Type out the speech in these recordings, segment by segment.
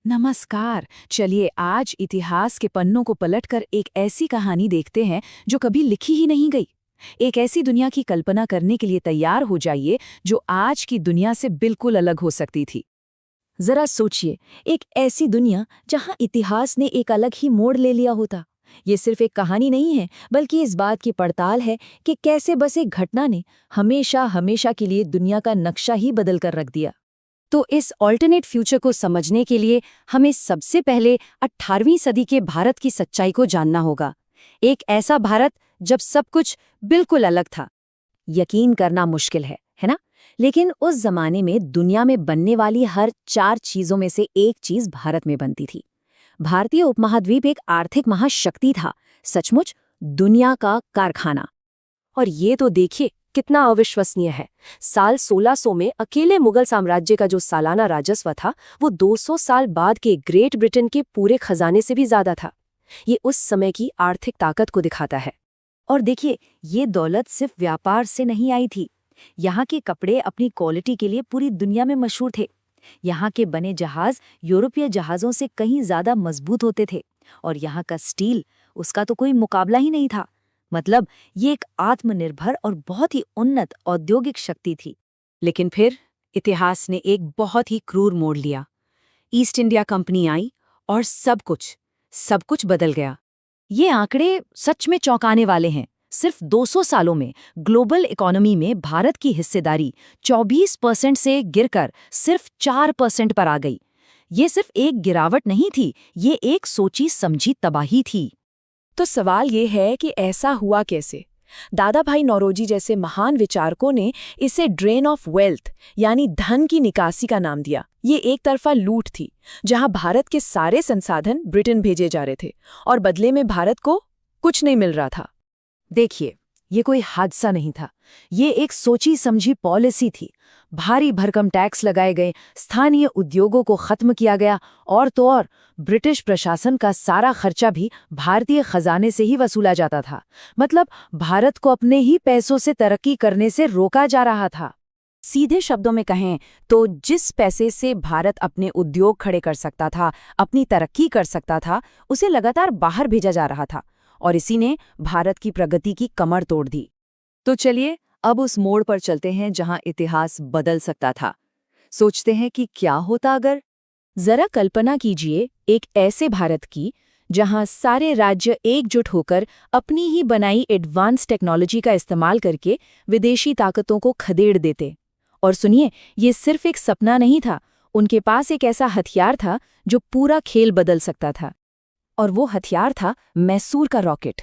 नमस्कार। चलिए आज इतिहास के पन्नों को पलटकर एक ऐसी कहानी देखते हैं जो कभी लिखी ही नहीं गई। एक ऐसी दुनिया की कल्पना करने के लिए तैयार हो जाइए जो आज की दुनिया से बिल्कुल अलग हो सकती थी। जरा सोचिए, एक ऐसी दुनिया जहां इतिहास ने एक अलग ही मोड़ ले लिया होता। ये सिर्फ एक कहानी नहीं है, बल्कि इस बात की पड़ताल है कि कैसे बस एक घटना ने हमेशा हमेशा के लिए दुनिया का नक्शा ही बदल कर रख दिया। तो इस ऑल्टरनेट फ्यूचर को समझने के लिए हमें सबसे पहले 18वीं सदी के भारत की सच्चाई को जानना होगा। एक ऐसा भारत जब सब कुछ बिल्कुल अलग था। यकीन करना मुश्किल है ना? लेकिन उस जमाने में दुनिया में बनने वाली हर 4 चीजों में से एक चीज भारत में बनती थी। भारतीय उपमहाद्वीप एक आर्थिक महाशक्ति था, सचमुच दुनिया का कारखाना। और ये तो देखिए कितना अविश्वसनीय है। साल 1600 में अकेले मुगल साम्राज्य का जो सालाना राजस्व था वो 200 साल बाद के ग्रेट ब्रिटेन के पूरे खजाने से भी ज्यादा था। ये उस समय की आर्थिक ताकत को दिखाता है। और देखिए, ये दौलत सिर्फ व्यापार से नहीं आई थी। यहाँ के कपड़े अपनी क्वालिटी के लिए पूरी दुनिया में मशहूर थे। यहाँ के बने जहाज यूरोपीय जहाजों से कहीं ज्यादा मजबूत होते थे। और यहाँ का स्टील, उसका तो कोई मुकाबला ही नहीं था। मतलब ये एक आत्मनिर्भर और बहुत ही उन्नत औद्योगिक शक्ति थी। लेकिन फिर इतिहास ने एक बहुत ही क्रूर मोड़ लिया। ईस्ट इंडिया कंपनी आई और सब कुछ बदल गया। ये आंकड़े सच में चौंकाने वाले हैं। सिर्फ 200 सालों में ग्लोबल इकोनॉमी में भारत की हिस्सेदारी 24% से गिरकर सिर्फ 4% पर आ गई। ये सिर्फ एक गिरावट नहीं थी, ये एक सोची समझी तबाही थी। तो सवाल ये है कि ऐसा हुआ कैसे? दादा भाई नौरोजी जैसे महान विचारकों ने इसे ड्रेन ऑफ वेल्थ यानी धन की निकासी का नाम दिया। ये एक तरफा लूट थी जहां भारत के सारे संसाधन ब्रिटेन भेजे जा रहे थे और बदले में भारत को कुछ नहीं मिल रहा था। देखिए, ये कोई हादसा नहीं था, ये एक सोची समझी पॉलिसी थी। भारी भरकम टैक्स लगाए गए, स्थानीय उद्योगों को खत्म किया गया और तो और ब्रिटिश प्रशासन का सारा खर्चा भी भारतीय खजाने से ही वसूला जाता था। मतलब भारत को अपने ही पैसों से तरक्की करने से रोका जा रहा था। सीधे शब्दों में कहें तो जिस पैसे से भारत अपने उद्योग खड़े कर सकता था, अपनी तरक्की कर सकता था, उसे लगातार बाहर भेजा जा रहा था और इसी ने भारत की प्रगति की कमर तोड़ दी। तो चलिए अब उस मोड़ पर चलते हैं जहां इतिहास बदल सकता था। सोचते हैं कि क्या होता अगर। जरा कल्पना कीजिए एक ऐसे भारत की जहां सारे राज्य एकजुट होकर अपनी ही बनाई एडवांस टेक्नोलॉजी का इस्तेमाल करके विदेशी ताकतों को खदेड़ देते। और सुनिए, ये सिर्फ एक सपना नहीं था, उनके पास एक ऐसा हथियार था जो पूरा खेल बदल सकता था। और वो हथियार था मैसूर का रॉकेट।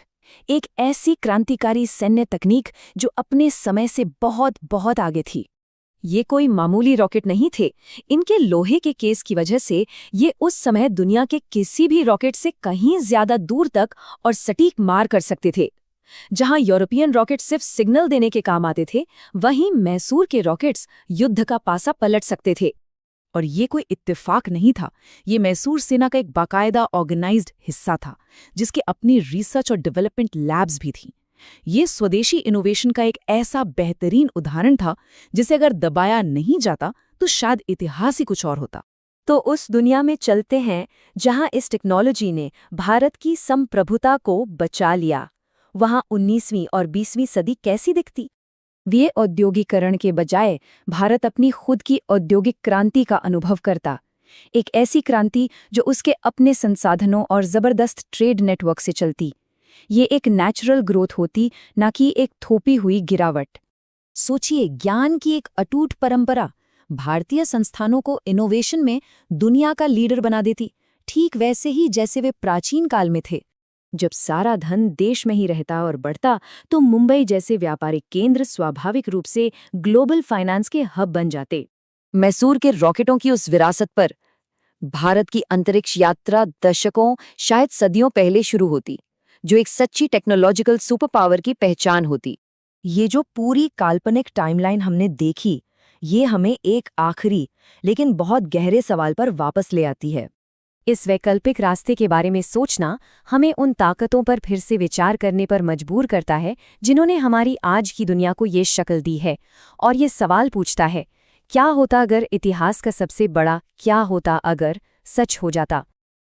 एक ऐसी क्रांतिकारी सैन्य तकनीक जो अपने समय से बहुत बहुत आगे थी। ये कोई मामूली रॉकेट नहीं थे। इनके लोहे के केस की वजह से ये उस समय दुनिया के किसी भी रॉकेट से कहीं ज्यादा दूर तक और सटीक मार कर सकते थे। जहां यूरोपियन रॉकेट सिर्फ सिग्नल देने के काम आते थे, वहीं मैसूर के रॉकेट्स युद्ध का पासा पलट सकते थे। और ये कोई इत्तेफाक नहीं था, ये मैसूर सेना का एक बाकायदा ऑर्गेनाइज्ड हिस्सा था जिसके अपनी रिसर्च और डेवलपमेंट लैब्स भी थीं। ये स्वदेशी इनोवेशन का एक ऐसा बेहतरीन उदाहरण था जिसे अगर दबाया नहीं जाता तो शायद इतिहास ही कुछ और होता। तो उस दुनिया में चलते हैं जहां इस टेक्नोलॉजी ने भारत की संप्रभुता को बचा लिया। वहां 19वीं और 20वीं सदी कैसी दिखती? वे औद्योगिकरण के बजाय भारत अपनी खुद की औद्योगिक क्रांति का अनुभव करता। एक ऐसी क्रांति जो उसके अपने संसाधनों और जबरदस्त ट्रेड नेटवर्क से चलती। ये एक नेचुरल ग्रोथ होती, ना कि एक थोपी हुई गिरावट। सोचिए, ज्ञान की एक अटूट परंपरा भारतीय संस्थानों को इनोवेशन में दुनिया का लीडर बना देती, ठीक वैसे ही जैसे वे प्राचीन काल में थे। जब सारा धन देश में ही रहता और बढ़ता तो मुंबई जैसे व्यापारिक केंद्र स्वाभाविक रूप से ग्लोबल फाइनेंस के हब बन जाते। मैसूर के रॉकेटों की उस विरासत पर भारत की अंतरिक्ष यात्रा दशकों, शायद सदियों पहले शुरू होती, जो एक सच्ची टेक्नोलॉजिकल सुपर पावर की पहचान होती। ये जो पूरी काल्पनिक टाइमलाइन हमने देखी, ये हमें एक आखिरी लेकिन बहुत गहरे सवाल पर वापस ले आती है। इस वैकल्पिक रास्ते के बारे में सोचना हमें उन ताकतों पर फिर से विचार करने पर मजबूर करता है जिन्होंने हमारी आज की दुनिया को ये शक्ल दी है। और ये सवाल पूछता है, क्या होता अगर इतिहास का सबसे बड़ा क्या होता अगर सच हो जाता।